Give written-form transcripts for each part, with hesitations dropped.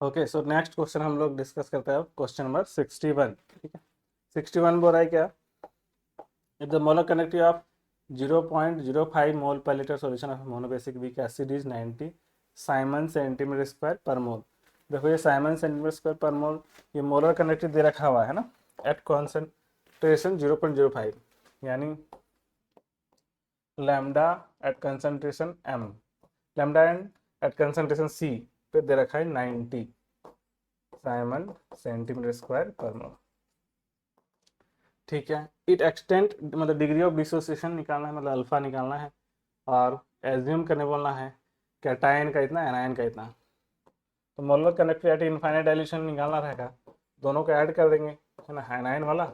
Okay, so next question हम लोग discuss करते हैं क्वेश्चन नंबर 61। ठीक है, 61 बोल रहा है क्या, if the molar connectivity of 0.05 मोल पर litre solution of monobasic weak acid is 90 Simon centimetre square पर मोल। देखो ये साइमन सेंटीमीटर स्क्वायर पर मोल, ये मोलर कनेक्टिविटी दे रखा हुआ है ना, एट कॉन्सेंट्रेशन 0.05, यानी lambda at concentration m, lambda and at concentration c पे दे रखा है 90 साइमन सेंटीमीटर स्क्वायर पर मोल। ठीक है, इट एक्सटेंड मतलब डिग्री ऑफ डिसोसिएशन निकालना है, मतलब अल्फा निकालना है, और एज्यूम करने बोलना है कैटायन का इतना, एनायन का इतना। तो मोलर कनेक्टिविटी इनफाइनाइट डाइल्यूशन निकालना रहेगा, दोनों को ऐड कर देंगे, है ना, एनायन वाला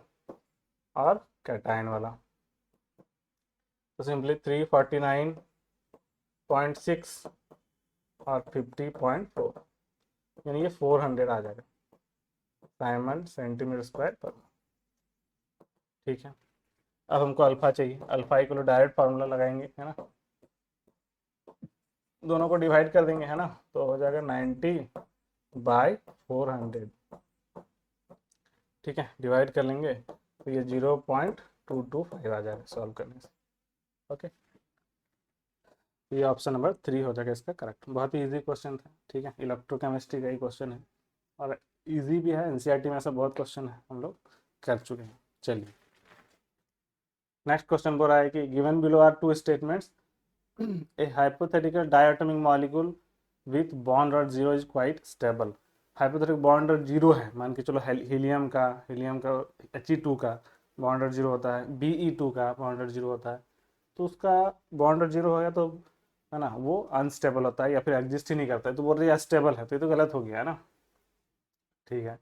और कैटायन वाला। तो सिंपली 349.6 और 50.4, यानी ये 400 आ जाएगा साइमन सेंटीमीटर स्क्वायर पर। ठीक है, अब हमको अल्फा चाहिए, अल्फा इक्वल डायरेक्ट फार्मूला लगाएंगे, है ना, दोनों को डिवाइड कर देंगे, है ना, तो हो जाएगा 90/400। ठीक है, डिवाइड कर लेंगे तो ये 0.225 आ जाएगा सॉल्व करने से। ओके, तो ये ऑप्शन नंबर 3 हो जाएगा इसका करेक्ट। बहुत ही इजी क्वेश्चन था। ठीक है, इलेक्ट्रोकेमिस्ट्री का ही क्वेश्चन है और इजी भी है, एनसीईआरटी में ऐसा बहुत क्वेश्चन है हम लोग कर चुके हैं। चलिए नेक्स्ट क्वेश्चन बोल रहा है कि given below are two statements, a hypothetical diatomic molecule with bond order 0 is quite stable। Hypothetic bond order 0 है, मान के चलो हीलियम का He2 का बॉन्ड ऑर्डर 0 होता है, Be2 का बॉन्ड ऑर्डर 0 होता है, तो उसका बॉन्ड ऑर्डर 0 हो गया तो, है ना, वो अनस्टेबल होता है या फिर एग्जिस्ट ही नहीं करता है, तो बोल रही है स्टेबल है, तो ये तो गलत हो गया है ना। ठीक है,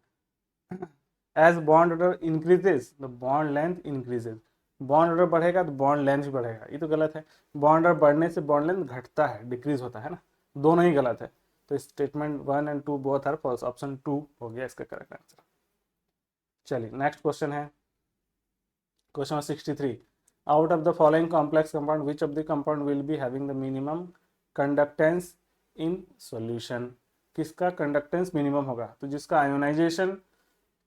as bond order increases the bond length increases, bond order बढ़ेगा तो बॉन्ड लेंथ भी बढ़ेगा, ये तो गलत है। बॉन्ड ऑर्डर बढ़ने से बॉन्ड लेंथ घटता है, डिक्रीज होता है ना, दोनों ही गलत है। तो statement 1 and 2 both are false, option 2 हो गया इसका करेक्ट आंसर। चलिए नेक्स्ट क्वेश्चन है question number 63। Out of the following complex compound which of the compound will be having the minimum conductance in solution, किसका कंडक्टेंस मिनिमम होगा, तो जिसका ionisation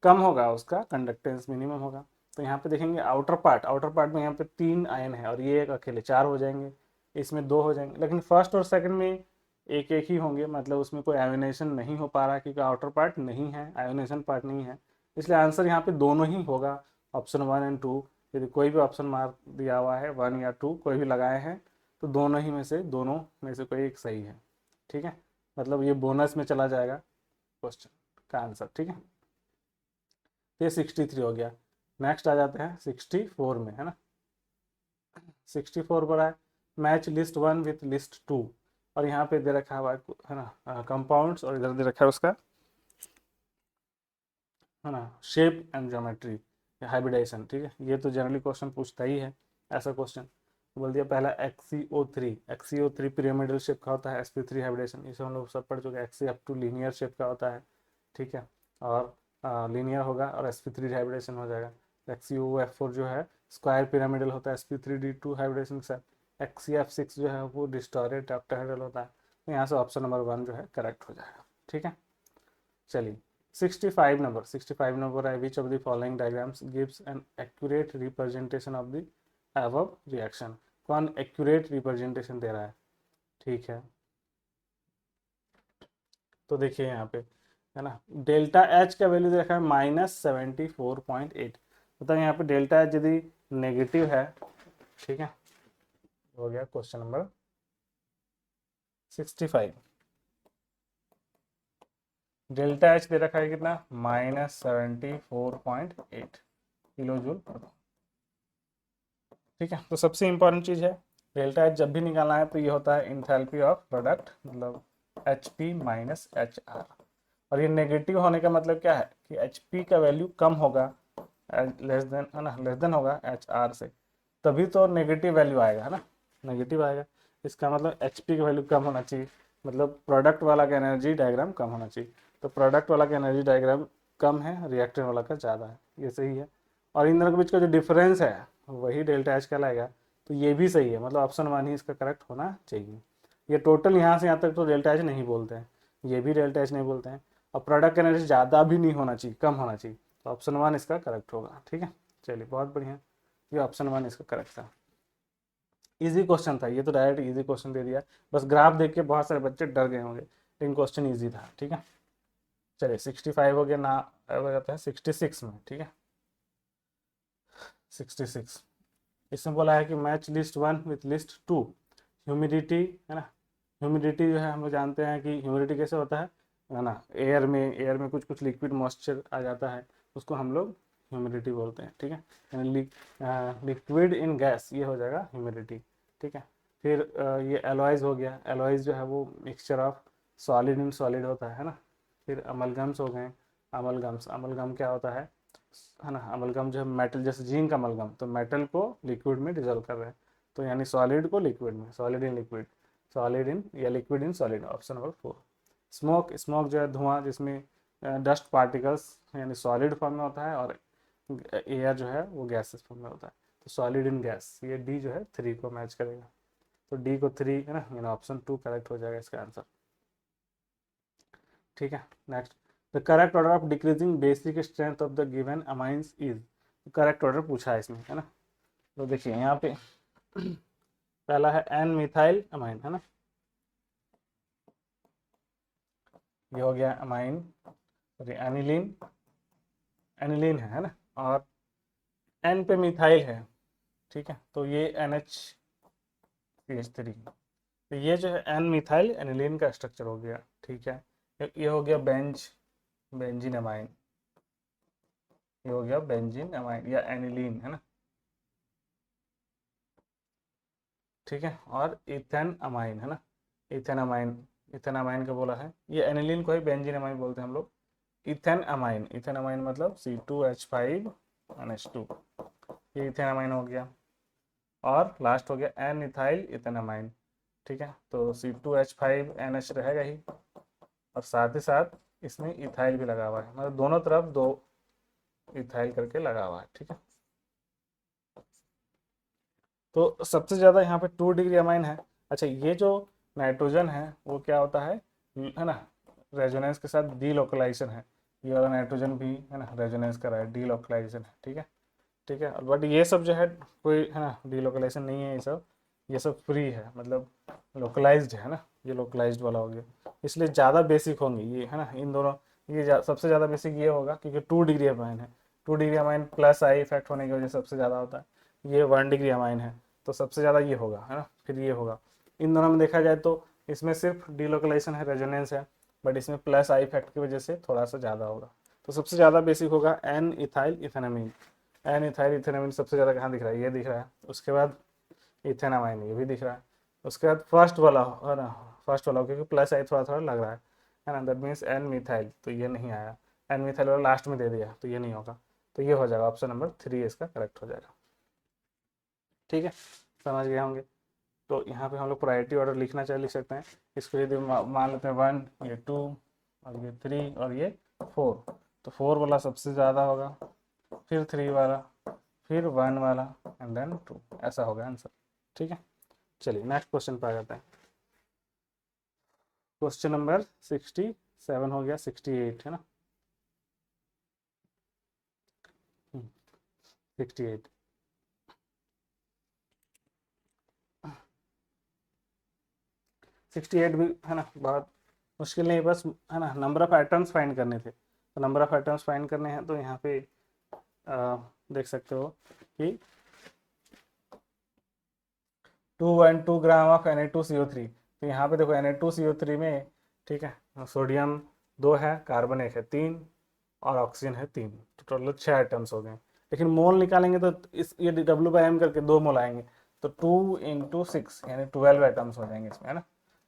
कम होगा उसका कंडक्टेंस मिनिमम होगा। तो यहाँ पे देखेंगे आउटर पार्ट में यहाँ पे 3 आयन है और ये एक अकेले 4 हो जाएंगे, इसमें 2 हो जाएंगे, लेकिन फर्स्ट और सेकंड में एक एक ही होंगे, मतलब उसमें कोई आयोनेशन नहीं हो पा रहा क्योंकि आउटर पार्ट नहीं है, आयोनेशन पार्ट नहीं है, इसलिए आंसर यहाँ पे दोनों ही होगा, ऑप्शन 1 एंड 2। यदि कोई भी ऑप्शन मार्क दिया हुआ है 1 या 2 कोई भी लगाए हैं तो दोनों में से कोई एक सही है। ठीक है, मतलब ये बोनस में चला जाएगा क्वेश्चन का आंसर। ठीक है, ये 63 हो गया। नेक्स्ट आ जाते हैं 64 में, है ना, 64 पर है मैच लिस्ट 1 विथ लिस्ट 2, और यहाँ पे दे रखा हुआ है ना कंपाउंड्स, और इधर दे रखा है उसका, है ना, शेप एंड ज्योमेट्री या हाइब्रिडाइजेशन। ठीक है, ये तो जनरली क्वेश्चन पूछता ही है ऐसा क्वेश्चन। बोल दिया पहला XCO3 पिरामिडल शेप का होता है, sp3 हाइब्रिडेशन, इसे हम लोग सब पढ़ चुके हैं। XCF2 लीनियर शेप का होता है, ठीक है, और लीनियर होगा और sp3 हाइब्रिडेशन हो जाएगा। XCOF4 जो है स्क्वायर पिरामिडल होता है, sp3d2 हाइब्रिडेशन के साथ। XCF6 जो है वो डिस्टोरेट ऑक्टाहेड्रल होता है। तो यहाँ से ऑप्शन नंबर 1 जो है करेक्ट हो जाएगा। ठीक है, चलिए 65 नंबर है विच of the following diagrams gives an accurate representation of the above reaction, कौन एक्यूरेट रिप्रेजेंटेशन दे रहा है। ठीक है, तो देखिए यहाँ पे, है ना, डेल्टा एच का वैल्यू देखा है -74.8, मतलब यहाँ पे डेल्टा एच यदि नेगेटिव है, ठीक है, हो गया क्वेश्चन नंबर 65। डेल्टा एच दे रखा है कितना, -74.8 किलो जूल। ठीक है, तो सबसे इंपॉर्टेंट चीज़ है डेल्टा एच जब भी निकालना है तो ये होता है इंथैल्पी ऑफ प्रोडक्ट, मतलब HP माइनस HR, और ये नेगेटिव होने का मतलब क्या है कि HP का वैल्यू कम होगा, लेस देन, है ना, लेस देन होगा HR से, तभी तो नेगेटिव वैल्यू आएगा, है ना, नेगेटिव आएगा। इसका मतलब HP का वैल्यू कम होना चाहिए, मतलब प्रोडक्ट वाला का एनर्जी डायग्राम कम होना चाहिए। तो प्रोडक्ट वाला का एनर्जी डायग्राम कम है, रिएक्टेंट वाला का ज़्यादा है, ये सही है। और इन दोनों के बीच का जो डिफरेंस है वही डेल्टा एच कहलाएगा, तो ये भी सही है, मतलब ऑप्शन 1 ही इसका करेक्ट होना चाहिए। ये टोटल यहाँ से यहाँ तक तो डेल्टा एच नहीं बोलते हैं, ये भी डेल्टा एच नहीं बोलते हैं, और प्रोडक्ट एनर्जी ज़्यादा भी नहीं होना चाहिए, कम होना चाहिए। तो ऑप्शन 1 इसका करेक्ट होगा। ठीक है, चलिए बहुत बढ़िया, ये ऑप्शन 1 इसका करेक्ट था। इजी क्वेश्चन था ये, तो डायरेक्ट इजी क्वेश्चन दे दिया, बस ग्राफ देख के बहुत सारे बच्चे डर गए होंगे, लेकिन क्वेश्चन इजी था। ठीक है, चलिए 65 हो गया ना, हो जाता है 66 में। ठीक है, 66 इसमें बोला है कि match list 1 with list 2। Humidity है ना, ह्यूमिडिटी जो है हम लोग जानते हैं कि ह्यूमिडिटी कैसे होता है ना, एयर में कुछ कुछ लिक्विड मॉइस्चर आ जाता है, उसको हम लोग ह्यूमिडिटी बोलते हैं। ठीक है, यानी लिक्विड इन गैस, ये हो जाएगा ह्यूमिडिटी। ठीक है, फिर ये एलॉयज हो गया, एलॉयज जो है वो mixture of solid in solid होता है ना। फिर अमलगम्स हो गए, अमलगम्स, अमलगम क्या होता है ना, अमलगम जो है मेटल, जैसे जिंक अमलगम, तो मेटल को लिक्विड में डिजोल्व कर रहे हैं, तो यानी सॉलिड को लिक्विड में, solid in liquid, solid in या liquid in solid, option number 4। Smoke, smoke जो है धुआं, जिसमें डस्ट पार्टिकल्स यानी सॉलिड फॉर्म में होता है, और एयर जो है वो गैसेस फॉर्म में होता है, तो सॉलिड इन गैस, ये डी जो है 3 को मैच करेगा, तो डी को 3 है ना, यानी ऑप्शन 2 करेक्ट हो जाएगा इसका आंसर। ठीक है, next, the correct order of decreasing basic strength of the given amines is, correct order पूछा है इसमें है ना। तो देखिए यहाँ पे पहला है एन मिथाइल अमाइन है ना, ये हो गया अमाइन, एनिलीन, एनिलीन है ना, और एन पे मिथाइल है। ठीक है, तो ये NH3, तो ये जो है एन मिथाइल एनिलीन का स्ट्रक्चर हो गया। ठीक है, ये हो गया बेंजीन अमाइन, ये हो गया बेंजीन अमाइन या एनिलीन है ना। ठीक है, और इथेन अमाइन है ना, इथेन अमाइन, इथेन अमाइन का बोला है, ये एनिलीन को ही बेंजीन अमाइन बोलते हैं हम लोग। इथेन अमाइन, इथेन अमाइन मतलब C2H5NH2, ये इथेन अमाइन हो गया, और लास्ट हो गया एन इथाइल इथेन अमाइन। ठीक है, तो C2H5NH रहेगा ही, और साथ ही साथ इसमें इथाइल भी लगा हुआ है, मतलब दोनों तरफ 2 इथाइल करके लगा हुआ है। ठीक है, तो सबसे ज़्यादा यहाँ पे 2 डिग्री अमाइन है। अच्छा, ये जो नाइट्रोजन है वो क्या होता है ना, रेजोनेंस के साथ डीलोकलाइजेशन है, ये वाला नाइट्रोजन भी है ना रेजोनेंस कर रहा है, डीलोकलाइजेशन है। ठीक है, ठीक है, बट ये सब जो है कोई है ना डीलोकलाइजेशन नहीं है, ये सब फ्री है, मतलब लोकलाइज्ड है ना, ये लोकलाइज्ड वाला हो गया, इसलिए ज़्यादा बेसिक होंगे ये है ना, इन दोनों, ये सबसे ज़्यादा बेसिक ये होगा क्योंकि 2 डिग्री अमाइन है, 2 degree amine plus I effect होने की वजह से सबसे ज़्यादा होता है। ये 1 डिग्री अमाइन है, तो सबसे ज़्यादा ये होगा है ना, फिर ये होगा। इन दोनों में देखा जाए तो इसमें सिर्फ डीलोकलाइजेशन है, रेजोनेंस है, बट इसमें प्लस आई इफेक्ट की वजह से थोड़ा सा ज़्यादा होगा, तो सबसे ज़्यादा बेसिक होगा एन इथाइल इथेनामीन। एन इथाइल इथेनामीन सबसे ज़्यादा कहाँ दिख रहा है, ये दिख रहा है, उसके बाद इथेनामाइन, ये भी दिख रहा है, उसके बाद फर्स्ट वाला है ना, फर्स्ट वाला क्योंकि प्लस आई थोड़ा थोड़ा लग रहा है ना, दैट मीन्स एन मिथाइल, तो ये नहीं आया, एन मिथाइल वाला लास्ट में दे दिया, तो ये नहीं होगा, तो ये हो जाएगा ऑप्शन नंबर 3 इसका करेक्ट हो जाएगा। ठीक है, समझ गए होंगे। तो यहाँ पे हम लोग प्रायोरिटी ऑर्डर लिखना चाहे लिख सकते हैं, इसको यदि मान लेते हैं 1, ये 2, और ये 3, और ये 4, तो 4 वाला सबसे ज़्यादा होगा, फिर 3 वाला, फिर 1 वाला, एंड देन 2, ऐसा होगा आंसर। ठीक है, चलिए नेक्स्ट क्वेश्चन पर आ जाते हैं। क्वेश्चन नंबर 67 हो गया, 68 है ना, 68, भी है ना, बहुत मुश्किल नहीं, बस है ना नंबर ऑफ एटम्स फाइंड करने थे, तो नंबर ऑफ एटम्स फाइंड करने हैं, तो यहाँ पे देख सकते हो कि 212 ग्राम ऑफ Na2CO3, तो यहाँ पे देखो Na2CO3 में, ठीक है, सोडियम 2 है, कार्बन 1 है 3, और ऑक्सीजन है 3, तो टोटल 6 आइटम्स हो गए। लेकिन मोल निकालेंगे तो इस ये W/M करके 2 मोल आएंगे, तो 2 × 6 यानी 12 आइटम्स हो जाएंगे इसमें है ना,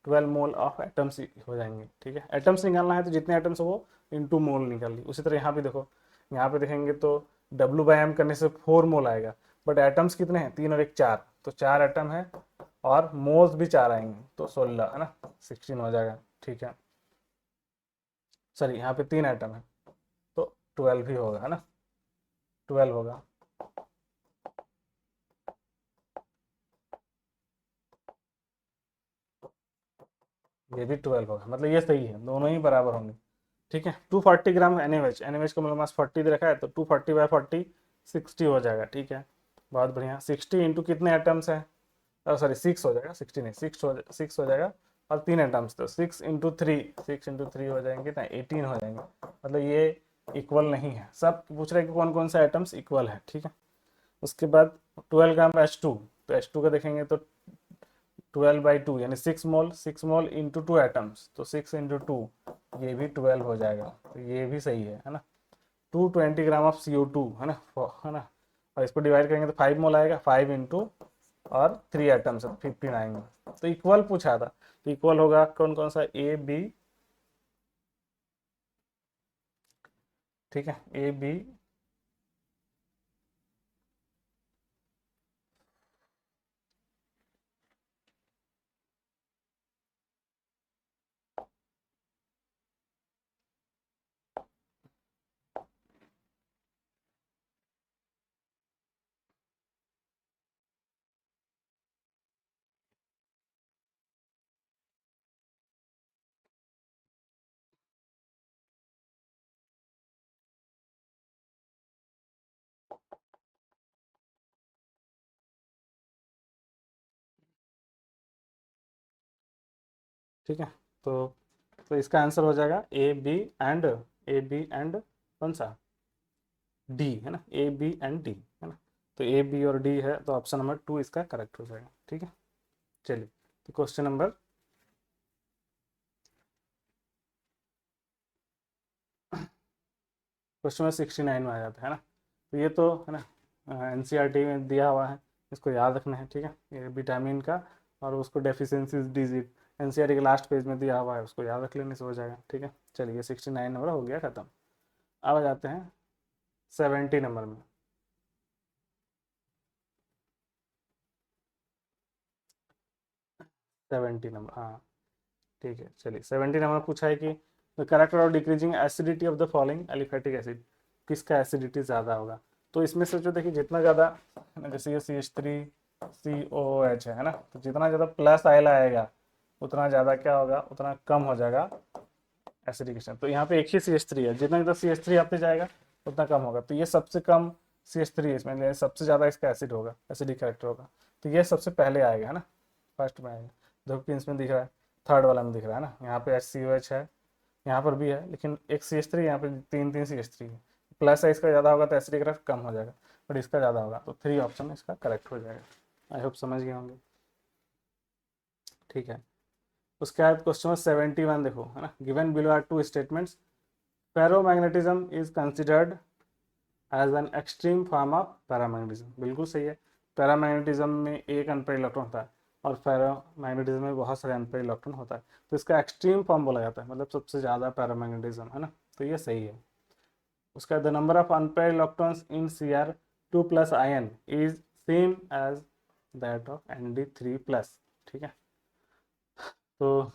12 मोल ऑफ एटम्स हो जाएंगे। ठीक है, एटम्स निकालना है तो जितने एटम्स हो वो इंटू मोल निकाल ली। उसी तरह यहाँ पे देखो, यहाँ पे देखेंगे तो W/M करने से 4 मोल आएगा, बट एटम्स कितने हैं, 3 और 1 4, तो 4 एटम है, और मोल्स भी 4 आएंगे, तो 16 है ना, 16 हो जाएगा। ठीक है, सॉरी यहाँ पे 3 आइटम है, तो 12 ही होगा है ना, 12 होगा। ये भी 12 होगा, मतलब ये सही है, दोनों ही बराबर होंगे, ठीक है। 240 ग्राम NaOH, NaOH का मतलब मास 40 दे रखा है, तो 240/40 60 हो जाएगा। ठीक है, बहुत बढ़िया। 60 इंटू कितने एटम्स है, सॉरी 6 हो जाएगा, 60 नहीं, 6 हो जाएगा, और 3 एटम्स, तो 6 इंटू 3 हो जाएंगे ना, 18 हो जाएंगे। मतलब ये इक्वल नहीं है, सब पूछ रहे हैं कि कौन कौन सा एटम्स इक्वल है। ठीक है, उसके बाद 12 ग्राम H2, तो H2 का देखेंगे तो 12/2 यानी 6 मोल इंटू 2 एटम्स, तो 6 इंटू 2, ये भी 12 हो जाएगा, तो ये भी सही है ना। 220 ग्राम ऑफ CO2 है ना, है ना, और इसको डिवाइड करेंगे तो 5 मोल आएगा, 5 इंटू और 3 एटम्स है, 15 आएंगे। तो इक्वल पूछा था, तो इक्वल होगा कौन कौन सा, A B, ठीक है, A B, ठीक है। तो इसका आंसर हो जाएगा ए बी एंड कौन सा, डी, है ना, A B and D, है ना। तो A B और D है, तो ऑप्शन नंबर 2 इसका करेक्ट हो जाएगा। ठीक है, चलिए, तो क्वेश्चन नंबर क्वेश्चन नंबर 69 में आ जाता है ना। तो ये तो है ना, NCERT में दिया हुआ है, इसको याद रखना है। ठीक है, ये विटामिन का और उसको डेफिशिएंसीज डिजीज NCERT के लास्ट पेज में दिया हुआ है, उसको याद रख लेने से हो जाएगा। ठीक है, चलिए 69 नंबर हो गया खत्म। अब आ जाते हैं 70 नंबर में। 70 नंबर, हाँ ठीक है, चलिए 70 नंबर पूछा है कि the character of decreasing acidity of the following aliphatic acid, किसका एसिडिटी ज़्यादा होगा। तो इसमें से जो देखिए जितना ज़्यादा, जैसे ये CH3COOH है ना, तो जितना ज़्यादा प्लस आयल आएगा उतना ज़्यादा क्या होगा, उतना कम हो जाएगा एसिडिकेशन। तो यहाँ पे एक ही CH3 है, जितना ज़्यादा CH3 आते जाएगा उतना कम होगा। तो ये सबसे कम CH3 है इसमें, सबसे ज़्यादा इसका एसिड होगा, एसिडिक करेक्टर होगा, तो ये सबसे पहले आएगा, है ना, फर्स्ट में आएगा। जबकि इसमें दिख रहा है, थर्ड वाला में दिख रहा है ना, यहाँ पे HCOH है, यहाँ पर भी है, लेकिन एक CH3, यहाँ पे तीन तीन CH3 है। प्लस है इसका ज़्यादा होगा तो एसिडिक करेक्ट कम हो जाएगा, बट इसका ज़्यादा होगा, तो 3 ऑप्शन इसका करेक्ट हो जाएगा। आई होप समझ गए होंगे। ठीक है, उसके बाद क्वेश्चन नंबर 71 देखो, है ना, given below are 2 statements, ferromagnetism is considered as an extreme form of paramagnetism, बिल्कुल सही है। पैरामैग्नेटिज्म में एक अनपेयर इलेक्ट्रॉन होता है और फेरोमैग्नेटिज्म में बहुत सारे अनपेयर इलेक्ट्रॉन होता है, तो इसका एक्सट्रीम फॉर्म बोला जाता है, मतलब सबसे ज़्यादा पैरामैग्नेटिज्म, है ना, तो ये सही है। उसका the number of unpaired electrons in Cr2+ ion is same as that of Nd3+। ठीक है, तो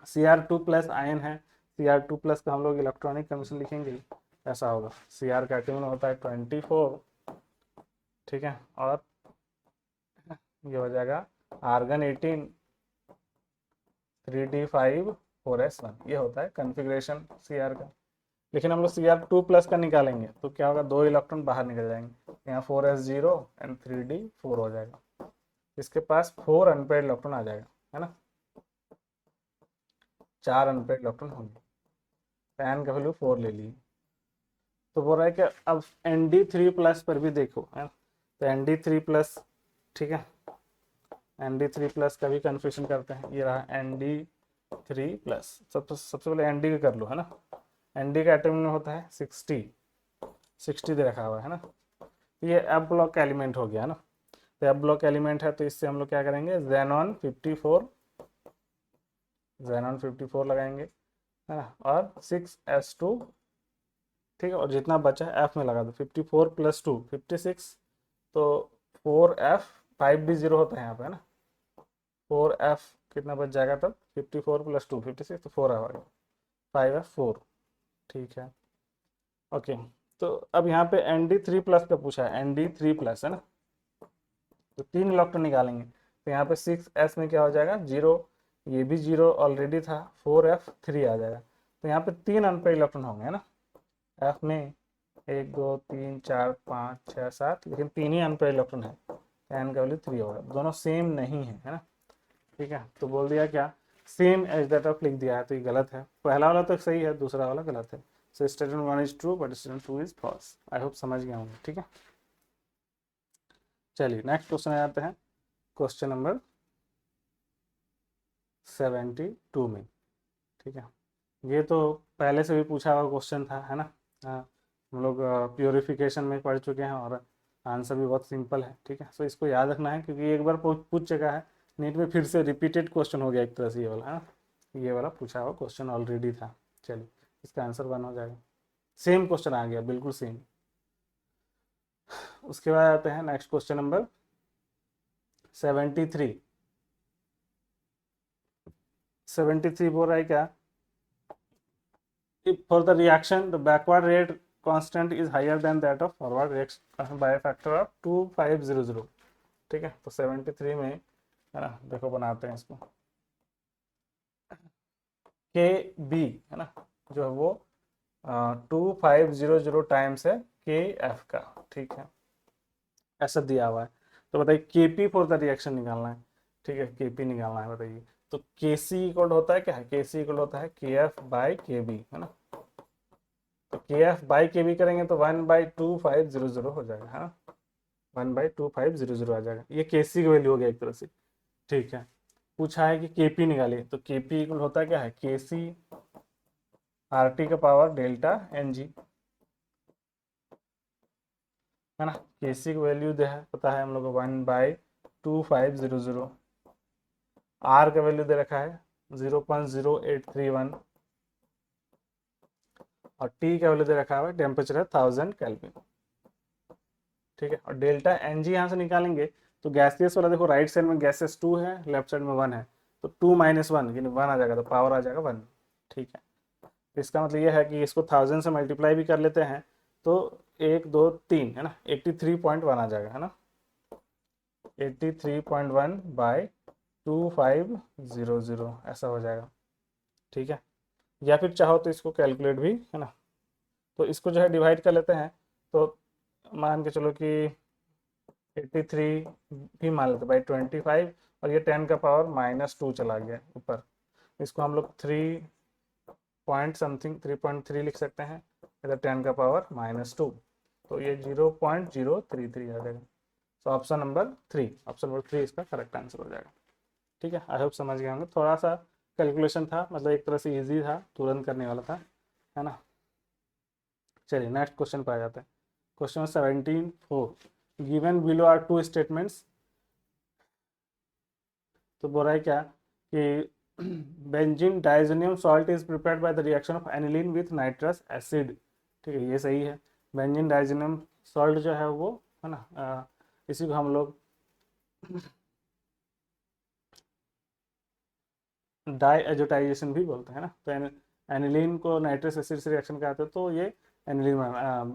Cr2+ आयन है, Cr2+ का हम लोग इलेक्ट्रॉनिक कमीशन लिखेंगे, ऐसा होगा, Cr का एटम होता है 24, ठीक है, और ये हो जाएगा आर्गन 18 3d5 4s1, ये होता है कन्फिग्रेशन Cr का। लेकिन हम लोग Cr2+ का निकालेंगे तो क्या होगा, 2 इलेक्ट्रॉन बाहर निकल जाएंगे, यहाँ 4s0 एंड 3d4 हो जाएगा, इसके पास 4 अनपेयर्ड इलेक्ट्रॉन आ जाएगा, है ना, 4 अनपेयर्ड इलेक्ट्रॉन होंगे, एन का वैल्यू 4 ले लिए। तो बोल रहा है कि अब Nd3+ पर भी देखो, है ना, तो Nd3+, ठीक है, Nd3+ का भी कन्फ्यूजन करते हैं, ये रहा Nd3+, सबसे पहले Nd का कर लो, है ना, Nd का एटम में होता है 60 दे रखा हुआ है ना, ये एफ ब्लॉक का एलिमेंट हो गया, है ना, तो एफ ब्लॉक एलिमेंट है, तो इससे हम लोग क्या करेंगे, जेनॉन 54 लगाएंगे, है ना, और 6s2, ठीक है, और जितना बचा है एफ में लगा दो, 54 + 2 56, तो 4f, 5 भी 0 होता है यहाँ पे, है ना, 4f कितना बच जाएगा तब, 54 + 2 56, तो 4f आ गया, 5f4, ठीक है, ओके। तो अब यहाँ पे Nd3+ का पूछा है, Nd3+, है ना, तो 3 इलेक्ट्रॉन निकालेंगे, तो यहाँ पे 6s में क्या हो जाएगा, 0, ये भी 0 ऑलरेडी था, 4f3 आ जाएगा, तो यहाँ पे 3 अनपेड इलेक्ट्रॉन होंगे, है ना। एफ में 1 2 3 4 5 6 7, लेकिन 3 ही अनपेड इलेक्ट्रॉन है, एन का वैल्यू 3 होगा, दोनों सेम नहीं है ना। ठीक है, तो बोल दिया क्या, सेम एज दैट ऑफ लिख दिया है, तो ये गलत है। पहला वाला तो सही है, दूसरा वाला गलत है। So statement 1 is true but statement 2 is false. I hope समझ गया होंगे। ठीक है, चलिए नेक्स्ट क्वेश्चन आ जाते हैं, क्वेश्चन नंबर 72 में। ठीक है, ये तो पहले से भी पूछा हुआ क्वेश्चन था, है ना। हाँ, हम लोग प्योरिफिकेशन में पढ़ चुके हैं और आंसर भी बहुत सिंपल है। ठीक है, सो इसको याद रखना है क्योंकि एक बार पूछ चुका है नीट में, फिर से रिपीटेड क्वेश्चन हो गया एक तरह से ये वाला, है ना। ये वाला पूछा हुआ क्वेश्चन ऑलरेडी था। चलिए, इसका आंसर 1 हो जाएगा। सेम क्वेश्चन आ गया, बिल्कुल सेम। उसके बाद आते हैं नेक्स्ट क्वेश्चन नंबर 73। 73 बोल रहा है क्या, if for the reaction the backward rate constant is higher than that of forward reaction by a factor of 2500। ठीक है, तो 73 में, है ना, देखो बनाते हैं इसको, के बी, है ना, जो है वो 2500 टाइम्स है के एफ का। ठीक है, ऐसा दिया हुआ है। तो बताइए के पी फॉर द रिएक्शन निकालना है। ठीक है, के पी निकालना है, बताइए। तो के सी इक्वल होता है क्या है, के सी इक्वल होता है के एफ बाई के बी, है ना। तो के एफ बाई के बी करेंगे तो 1/2500 हो जाएगा, है ना। 1/2500 आ जाएगा, ये के सी की वैल्यू हो गया एक तरह से। ठीक है, पूछा है कि के पी निकालिए, तो के पी इक्वल होता है क्या है, के सी आर टी का पावर डेल्टा एन जी, है ना। के सी की वैल्यू दे है, पता है हम लोग को 1/2500। आर का वैल्यू दे रखा है 0.0831 और टी का वैल्यू दे रखा है, टेम्परेचर है 1000 केल्विन। ठीक है, और डेल्टा एन जी यहाँ से निकालेंगे तो गैसियस वाला देखो, राइट साइड में गैसेस 2 है, लेफ्ट साइड में 1 है, तो 2 - 1 यानी 1 आ जाएगा, तो पावर आ जाएगा 1। ठीक है, तो इसका मतलब ये है कि इसको 1000 से मल्टीप्लाई भी कर लेते हैं तो 1 2 3, है ना, 83.1 आ जाएगा, है ना। 83.1 बाई 2500 ऐसा हो जाएगा। ठीक है, या फिर चाहो तो इसको कैलकुलेट भी, है ना, तो इसको जो है डिवाइड कर लेते हैं, तो मान के चलो कि 83 भी मान लेते बाई 25, और ये 10 का पावर -2 चला गया ऊपर, इसको हम लोग 3 पॉइंट समथिंग 3.3 लिख सकते हैं, इधर 10 का पावर -2, तो ये 0.033 आ जाएगा। तो ऑप्शन नंबर 3 इसका करेक्ट आंसर हो जाएगा। ठीक है, आई होप समझ गए होंगे। थोड़ा सा कैलकुलेशन था, मतलब एक तरह से इजी था, तुरंत करने वाला था, है ना। चलिए नेक्स्ट क्वेश्चन पर आ जाते हैं, question 17(4). Given below are 2 statements. तो बोल रहा है क्या कि benzene diazonium salt is prepared by the reaction of aniline with nitrous acid. ठीक है, ये सही है। बेंजीन डाइजोनियम सॉल्ट जो है वो, है ना, इसी को हम लोग डाईएजोटाइजेशन भी बोलते हैं ना। तो एनिलीन को नाइट्रस एसिड से रिएक्शन कराते हैं तो ये एनिलीन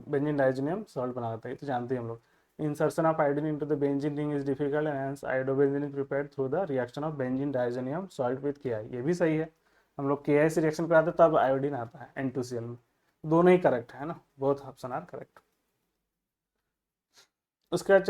बेंजीन डाइजोनियम सॉल्ट बना देता है, तो जानते हैं हम लोग। Insertion of iodine into the benzene ring is difficult and hence iodobenzene is prepared through the reaction of benzene diazonium salt with Ki। ये भी सही है, हम लोग Ki से रिएक्शन कराते तब आयोडीन आता है N2Cl में। दोनों ही करेक्ट है ना, बोथ ऑप्शन आर करेक्ट। उसके बाद